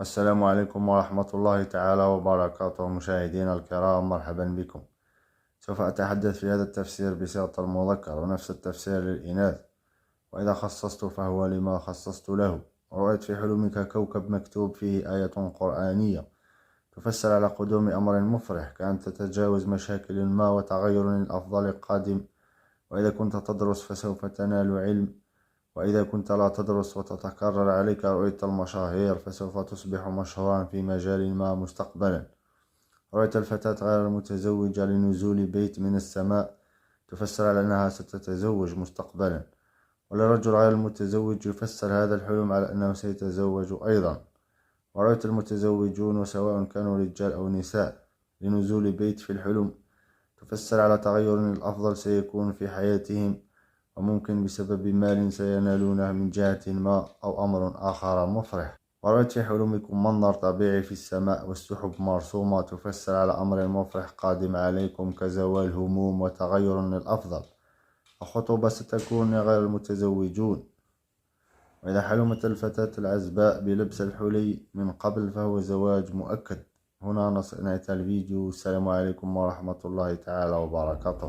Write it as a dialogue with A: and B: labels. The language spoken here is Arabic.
A: السلام عليكم ورحمة الله تعالى وبركاته. مشاهدينا الكرام، مرحبا بكم. سوف أتحدث في هذا التفسير بصيغة المذكر ونفس التفسير للإناث، وإذا خصصت فهو لما خصصت له. رؤيت في حلمك كوكب مكتوب فيه آية قرآنية تفسر على قدوم أمر مفرح، كأن تتجاوز مشاكل ما وتغير للأفضل قادم. وإذا كنت تدرس فسوف تنال علم، وإذا كنت لا تدرس وتتكرر عليك رؤية المشاهير فسوف تصبح مشهورا في مجال ما مستقبلا. رؤية الفتاة غير المتزوجة لنزول بيت من السماء تفسر على أنها ستتزوج مستقبلا. وللرجل غير المتزوج يفسر هذا الحلم على أنه سيتزوج أيضا. ورؤية المتزوجون وسواء كانوا رجال أو نساء لنزول بيت في الحلم تفسر على تغير الأفضل سيكون في حياتهم، وممكن بسبب مال سينالونه من جهة ما أو أمر آخر مفرح. ورأيت في حلمكم منظر طبيعي في السماء والسحب مرسومة تفسر على أمر مفرح قادم عليكم كزوال هموم وتغير للأفضل. الخطوبة ستكون لغير المتزوجون. وإذا حلمت الفتاة العزباء بلبس الحلي من قبل فهو زواج مؤكد. هنا ننهي الفيديو. السلام عليكم ورحمة الله تعالى وبركاته.